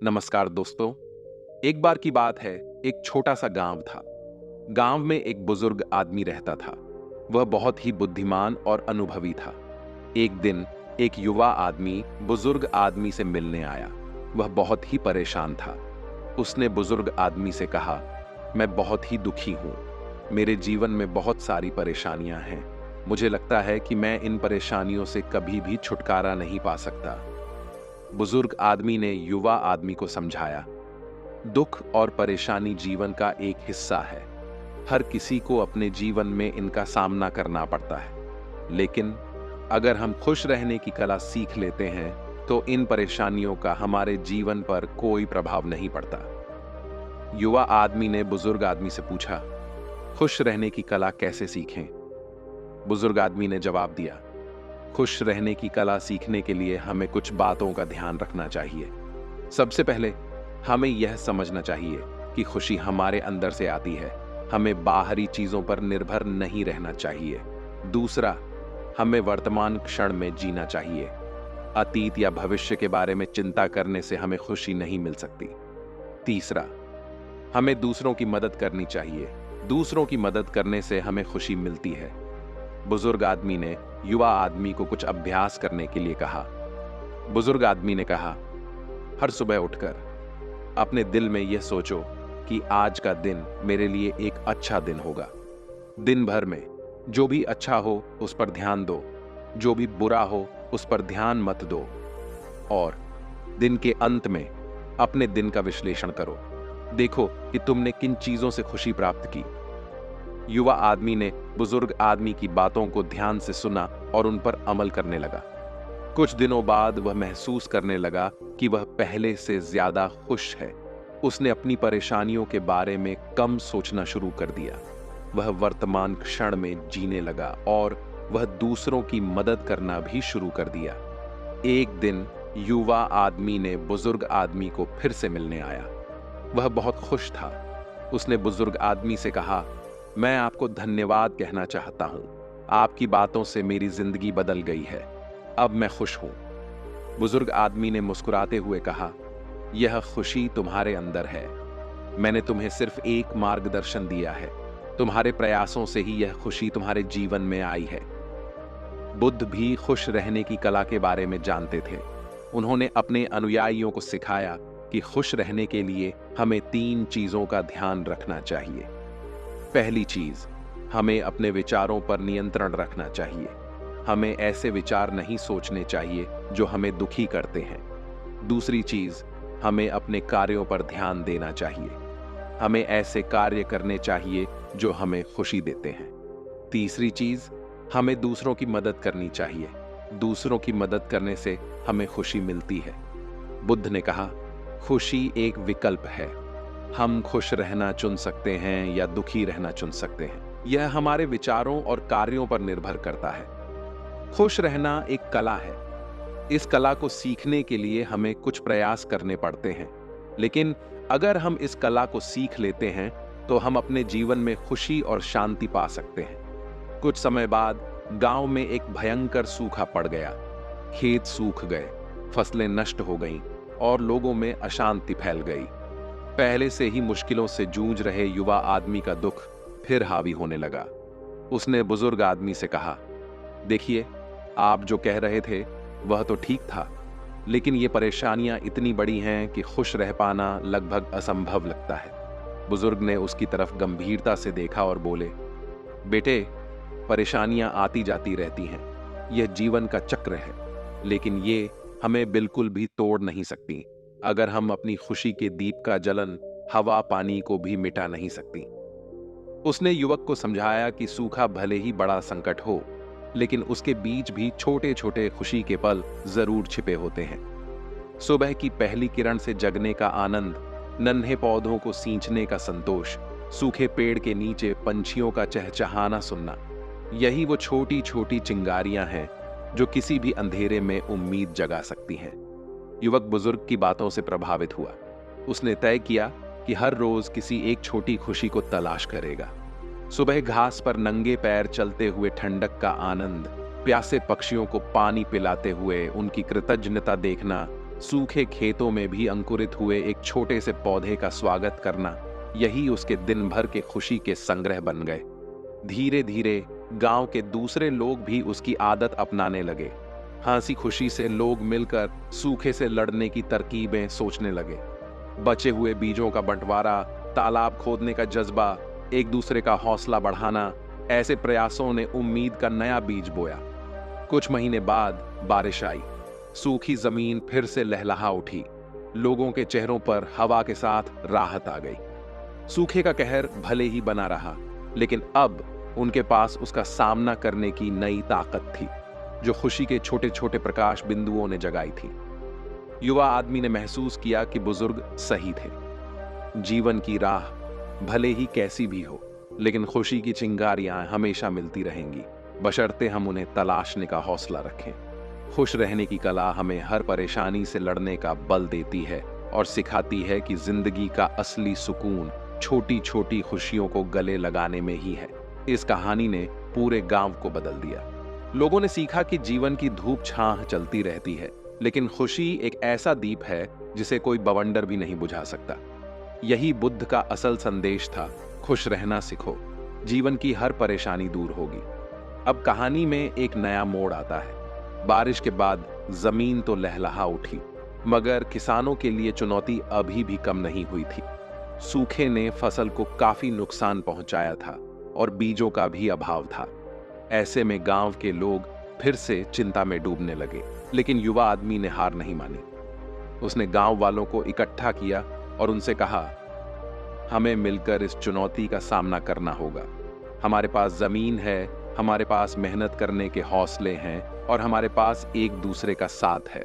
नमस्कार दोस्तों। एक बार की बात है, एक छोटा सा गांव था। गांव में एक बुजुर्ग आदमी रहता था। वह बहुत ही बुद्धिमान और अनुभवी था। एक दिन एक युवा आदमी बुजुर्ग आदमी से मिलने आया। वह बहुत ही परेशान था। उसने बुजुर्ग आदमी से कहा, मैं बहुत ही दुखी हूं। मेरे जीवन में बहुत सारी परेशानियां हैं। मुझे लगता है कि मैं इन परेशानियों से कभी भी छुटकारा नहीं पा सकता। बुजुर्ग आदमी ने युवा आदमी को समझाया, दुख और परेशानी जीवन का एक हिस्सा है। हर किसी को अपने जीवन में इनका सामना करना पड़ता है। लेकिन अगर हम खुश रहने की कला सीख लेते हैं तो इन परेशानियों का हमारे जीवन पर कोई प्रभाव नहीं पड़ता। युवा आदमी ने बुजुर्ग आदमी से पूछा, खुश रहने की कला कैसे सीखें? बुजुर्ग आदमी ने जवाब दिया, खुश रहने की कला सीखने के लिए हमें कुछ बातों का ध्यान रखना चाहिए। सबसे पहले हमें यह समझना चाहिए कि खुशी हमारे अंदर से आती है। हमें बाहरी चीजों पर निर्भर नहीं रहना चाहिए। दूसरा, हमें वर्तमान क्षण में जीना चाहिए। अतीत या भविष्य के बारे में चिंता करने से हमें खुशी नहीं मिल सकती। तीसरा, हमें दूसरों की मदद करनी चाहिए। दूसरों की मदद करने से हमें खुशी मिलती है। बुजुर्ग आदमी ने युवा आदमी को कुछ अभ्यास करने के लिए कहा। बुजुर्ग आदमी ने कहा, हर सुबह उठकर अपने दिल में यह सोचो कि आज का दिन मेरे लिए एक अच्छा दिन होगा। दिन भर में जो भी अच्छा हो उस पर ध्यान दो, जो भी बुरा हो उस पर ध्यान मत दो। और दिन के अंत में अपने दिन का विश्लेषण करो। देखो कि तुमने किन चीजों से खुशी प्राप्त की। युवा आदमी ने बुजुर्ग आदमी की बातों को ध्यान से सुना और उन पर अमल करने लगा। कुछ दिनों बाद वह महसूस करने लगा कि वह पहले से ज्यादा खुश है। उसने अपनी परेशानियों के बारे में कम सोचना शुरू कर दिया। वह वर्तमान क्षण में जीने लगा और वह दूसरों की मदद करना भी शुरू कर दिया। एक दिन युवा आदमी ने बुजुर्ग आदमी को फिर से मिलने आया। वह बहुत खुश था। उसने बुजुर्ग आदमी से कहा, मैं आपको धन्यवाद कहना चाहता हूं। आपकी बातों से मेरी जिंदगी बदल गई है। अब मैं खुश हूं। बुजुर्ग आदमी ने मुस्कुराते हुए कहा, यह खुशी तुम्हारे अंदर है। मैंने तुम्हें सिर्फ एक मार्गदर्शन दिया है। तुम्हारे प्रयासों से ही यह खुशी तुम्हारे जीवन में आई है। बुद्ध भी खुश रहने की कला के बारे में जानते थे। उन्होंने अपने अनुयायियों को सिखाया कि खुश रहने के लिए हमें 3 चीजों का ध्यान रखना चाहिए। पहली चीज, हमें अपने विचारों पर नियंत्रण रखना चाहिए। हमें ऐसे विचार नहीं सोचने चाहिए जो हमें दुखी करते हैं। दूसरी चीज, हमें अपने कार्यों पर ध्यान देना चाहिए। हमें ऐसे कार्य करने चाहिए जो हमें खुशी देते हैं। तीसरी चीज, हमें दूसरों की मदद करनी चाहिए। दूसरों की मदद करने से हमें खुशी मिलती है। बुद्ध ने कहा, खुशी एक विकल्प है। हम खुश रहना चुन सकते हैं या दुखी रहना चुन सकते हैं। यह हमारे विचारों और कार्यों पर निर्भर करता है। खुश रहना एक कला है। इस कला को सीखने के लिए हमें कुछ प्रयास करने पड़ते हैं। लेकिन अगर हम इस कला को सीख लेते हैं तो हम अपने जीवन में खुशी और शांति पा सकते हैं। कुछ समय बाद गांव में एक भयंकर सूखा पड़ गया। खेत सूख गए, फसलें नष्ट हो गईं और लोगों में अशांति फैल गई। पहले से ही मुश्किलों से जूझ रहे युवा आदमी का दुख फिर हावी होने लगा। उसने बुजुर्ग आदमी से कहा, देखिए, आप जो कह रहे थे वह तो ठीक था, लेकिन ये परेशानियां इतनी बड़ी हैं कि खुश रह पाना लगभग असंभव लगता है। बुजुर्ग ने उसकी तरफ गंभीरता से देखा और बोले, बेटे, परेशानियां आती जाती रहती हैं। यह जीवन का चक्र है, लेकिन ये हमें बिल्कुल भी तोड़ नहीं सकती। अगर हम अपनी खुशी के दीप का जलन हवा पानी को भी मिटा नहीं सकती। उसने युवक को समझाया कि सूखा भले ही बड़ा संकट हो, लेकिन उसके बीच भी छोटे छोटे खुशी के पल जरूर छिपे होते हैं। सुबह की पहली किरण से जगने का आनंद, नन्हे पौधों को सींचने का संतोष, सूखे पेड़ के नीचे पंछियों का चहचहाना सुनना, यही वो छोटी छोटी चिंगारियां हैं जो किसी भी अंधेरे में उम्मीद जगा सकती हैं। युवक बुजुर्ग की बातों से प्रभावित हुआ। उसने तय किया कि हर रोज किसी एक छोटी खुशी को तलाश करेगा। सुबह घास पर नंगे पैर चलते हुए ठंडक का आनंद, प्यासे पक्षियों को पानी पिलाते हुए उनकी कृतज्ञता देखना, सूखे खेतों में भी अंकुरित हुए एक छोटे से पौधे का स्वागत करना, यही उसके दिन भर के खुशी के संग्रह बन गए। धीरे धीरे गांव के दूसरे लोग भी उसकी आदत अपनाने लगे। हंसी खुशी से लोग मिलकर सूखे से लड़ने की तरकीबें सोचने लगे। बचे हुए बीजों का बंटवारा, तालाब खोदने का जज्बा, एक दूसरे का हौसला बढ़ाना, ऐसे प्रयासों ने उम्मीद का नया बीज बोया। कुछ महीने बाद बारिश आई। सूखी जमीन फिर से लहलहा उठी। लोगों के चेहरों पर हवा के साथ राहत आ गई। सूखे का कहर भले ही बना रहा, लेकिन अब उनके पास उसका सामना करने की नई ताकत थी, जो खुशी के छोटे छोटे प्रकाश बिंदुओं ने जगाई थी। युवा आदमी ने महसूस किया कि बुजुर्ग सही थे। जीवन की राह भले ही कैसी भी हो, लेकिन खुशी की चिंगारियां हमेशा मिलती रहेंगी, बशर्ते हम उन्हें तलाशने का हौसला रखें। खुश रहने की कला हमें हर परेशानी से लड़ने का बल देती है और सिखाती है कि जिंदगी का असली सुकून छोटी छोटी खुशियों को गले लगाने में ही है। इस कहानी ने पूरे गांव को बदल दिया। लोगों ने सीखा कि जीवन की धूप छाह चलती रहती है, लेकिन खुशी एक ऐसा दीप है जिसे कोई बवंडर भी नहीं बुझा सकता। यही बुद्ध का असल संदेश था, खुश रहना सीखो, जीवन की हर परेशानी दूर होगी। अब कहानी में एक नया मोड़ आता है। बारिश के बाद जमीन तो लहलहा उठी, मगर किसानों के लिए चुनौती अभी भी कम नहीं हुई थी। सूखे ने फसल को काफी नुकसान पहुंचाया था और बीजों का भी अभाव था। ऐसे में गांव के लोग फिर से चिंता में डूबने लगे, लेकिन युवा आदमी ने हार नहीं मानी। उसने गांव वालों को इकट्ठा किया और उनसे कहा, हमें मिलकर इस चुनौती का सामना करना होगा। हमारे पास जमीन है, हमारे पास मेहनत करने के हौसले हैं और हमारे पास एक दूसरे का साथ है।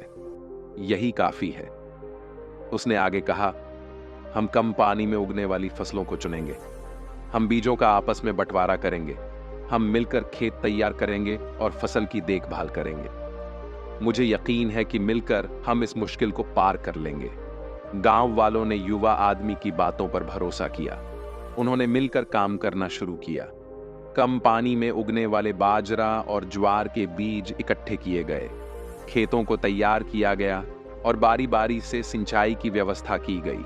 यही काफी है। उसने आगे कहा, हम कम पानी में उगने वाली फसलों को चुनेंगे। हम बीजों का आपस में बंटवारा करेंगे। हम मिलकर खेत तैयार करेंगे और फसल की देखभाल करेंगे। मुझे यकीन है कि मिलकर हम इस मुश्किल को पार कर लेंगे। गांव वालों ने युवा आदमी की बातों पर भरोसा किया। उन्होंने मिलकर काम करना शुरू किया। कम पानी में उगने वाले बाजरा और ज्वार के बीज इकट्ठे किए गए, खेतों को तैयार किया गया और बारी बारी से सिंचाई की व्यवस्था की गई।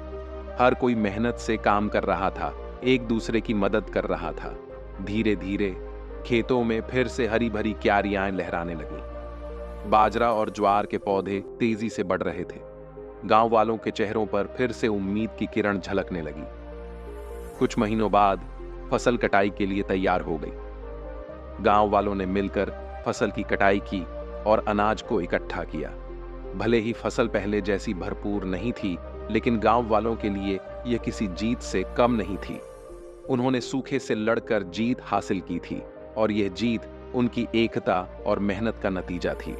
हर कोई मेहनत से काम कर रहा था, एक दूसरे की मदद कर रहा था। धीरे धीरे खेतों में फिर से हरी भरी क्यारियां लहराने लगी। बाजरा और ज्वार के पौधे तेजी से बढ़ रहे थे। गांव वालों के चेहरों पर फिर से उम्मीद की किरण झलकने लगी। कुछ महीनों बाद फसल कटाई के लिए तैयार हो गई। गांव वालों ने मिलकर फसल की कटाई की और अनाज को इकट्ठा किया। भले ही फसल पहले जैसी भरपूर नहीं थी, लेकिन गांव वालों के लिए यह किसी जीत से कम नहीं थी। उन्होंने सूखे से लड़कर जीत हासिल की थी और यह जीत उनकी एकता और मेहनत का नतीजा थी।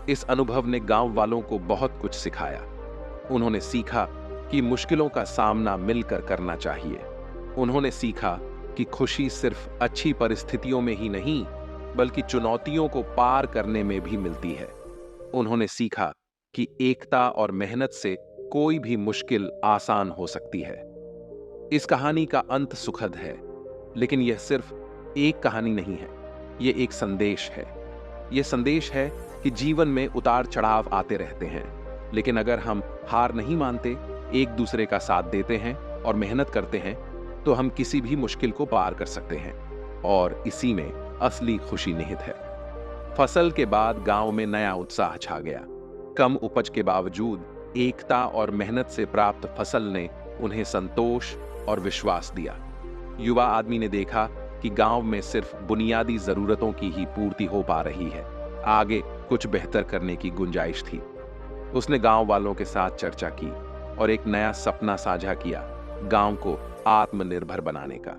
इस अनुभव ने गांव वालों को बहुत कुछ सिखाया। उन्होंने सीखा कि मुश्किलों का सामना मिलकर करना चाहिए। उन्होंने सीखा कि खुशी सिर्फ अच्छी परिस्थितियों में ही नहीं, बल्कि चुनौतियों को पार करने में भी मिलती है। उन्होंने सीखा कि एकता और मेहनत से कोई भी मुश्किल आसान हो सकती है। इस कहानी का अंत सुखद है, लेकिन यह सिर्फ एक कहानी नहीं है, यह एक संदेश है। यह संदेश है कि जीवन में उतार चढ़ाव आते रहते हैं, लेकिन अगर हम हार नहीं मानते, एक दूसरे का साथ देते हैं और मेहनत करते हैं, तो हम किसी भी मुश्किल को पार कर सकते हैं। और इसी में असली खुशी निहित है। फसल के बाद गांव में नया उत्साह छा गया। कम उपज के बावजूद एकता और मेहनत से प्राप्त फसल ने उन्हें संतोष और विश्वास दिया। युवा आदमी ने देखा कि गांव में सिर्फ बुनियादी जरूरतों की ही पूर्ति हो पा रही है, आगे कुछ बेहतर करने की गुंजाइश थी। उसने गांव वालों के साथ चर्चा की और एक नया सपना साझा किया, गांव को आत्मनिर्भर बनाने का।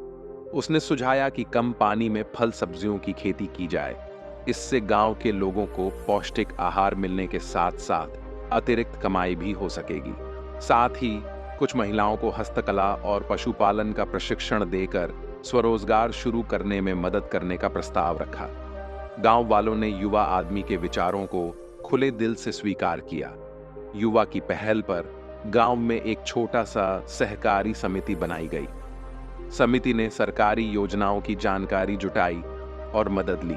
उसने सुझाया कि कम पानी में फल सब्जियों की खेती की जाए। इससे गांव के लोगों को पौष्टिक आहार मिलने के साथ साथ अतिरिक्त कमाई भी हो सकेगी। साथ ही कुछ महिलाओं को हस्तकला और पशुपालन का प्रशिक्षण देकर स्वरोजगार शुरू करने में मदद करने का प्रस्ताव रखा। गांव वालों ने युवा आदमी के विचारों को खुले दिल से स्वीकार किया। युवा की पहल पर गांव में एक छोटा सा सहकारी समिति बनाई गई। समिति ने सरकारी योजनाओं की जानकारी जुटाई और मदद ली।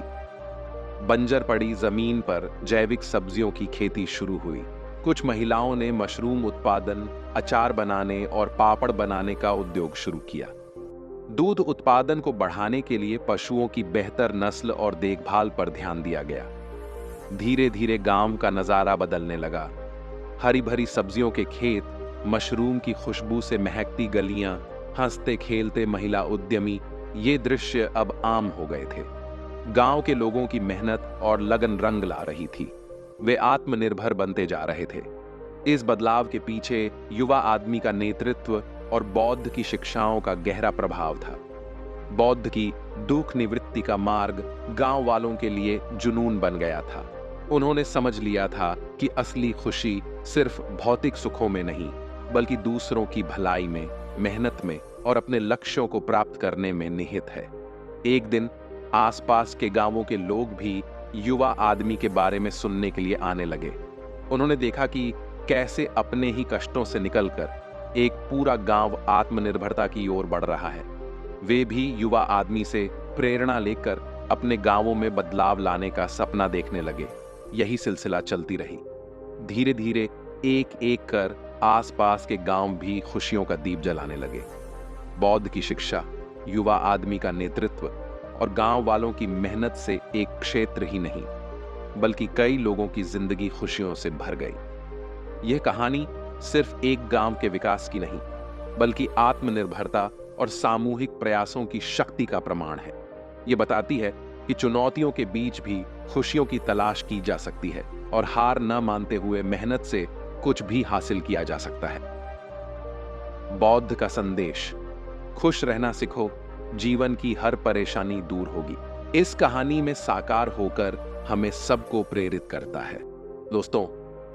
बंजर पड़ी जमीन पर जैविक सब्जियों की खेती शुरू हुई। कुछ महिलाओं ने मशरूम उत्पादन, अचार बनाने और पापड़ बनाने का उद्योग शुरू किया। दूध उत्पादन को बढ़ाने के लिए पशुओं की बेहतर नस्ल और देखभाल पर ध्यान दिया गया। धीरे धीरे गांव का नजारा बदलने लगा। हरी भरी सब्जियों के खेत, मशरूम की खुशबू से महकती गलियां, हंसते खेलते महिला उद्यमी, ये दृश्य अब आम हो गए थे। गांव के लोगों की मेहनत और लगन रंग ला रही थी। वे आत्मनिर्भर बनते जा रहे थे। इस बदलाव के पीछे युवा आदमी का नेतृत्व और बौद्ध की शिक्षाओं का गहरा प्रभाव था। बौद्ध की दुख निवृत्ति का मार्ग गांव वालों के लिए जुनून बन गया था। उन्होंने समझ लिया था कि असली खुशी सिर्फ भौतिक सुखों में नहीं, बल्कि दूसरों की भलाई में, मेहनत में और अपने लक्ष्यों को प्राप्त करने में निहित है। एक दिन आसपास के गांवों के लोग भी युवा आदमी के बारे में सुनने के लिए आने लगे। उन्होंने देखा कि कैसे अपने ही कष्टों से निकलकर एक पूरा गांव आत्मनिर्भरता की ओर बढ़ रहा है। वे भी युवा आदमी से प्रेरणा लेकर अपने गांवों में बदलाव लाने का सपना देखने लगे। यही सिलसिला चलती रही। धीरे धीरे एक एक कर आसपास के गांव भी खुशियों का दीप जलाने लगे। बौद्ध की शिक्षा, युवा आदमी का नेतृत्व और गांव वालों की मेहनत से एक क्षेत्र ही नहीं, बल्कि कई लोगों की जिंदगी खुशियों से भर गई। यह कहानी सिर्फ एक गांव के विकास की नहीं, बल्कि आत्मनिर्भरता और सामूहिक प्रयासों की शक्ति का प्रमाण है। यह बताती है कि चुनौतियों के बीच भी खुशियों की तलाश की जा सकती है और हार न मानते हुए मेहनत से कुछ भी हासिल किया जा सकता है। बौद्ध का संदेश, खुश रहना सीखो, जीवन की हर परेशानी दूर होगी, इस कहानी में साकार होकर हमें सबको प्रेरित करता है। दोस्तों,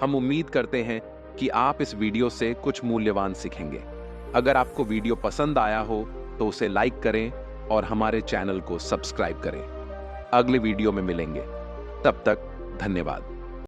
हम उम्मीद करते हैं कि आप इस वीडियो से कुछ मूल्यवान सीखेंगे। अगर आपको वीडियो पसंद आया हो तो उसे लाइक करें और हमारे चैनल को सब्सक्राइब करें। अगले वीडियो में मिलेंगे। तब तक धन्यवाद।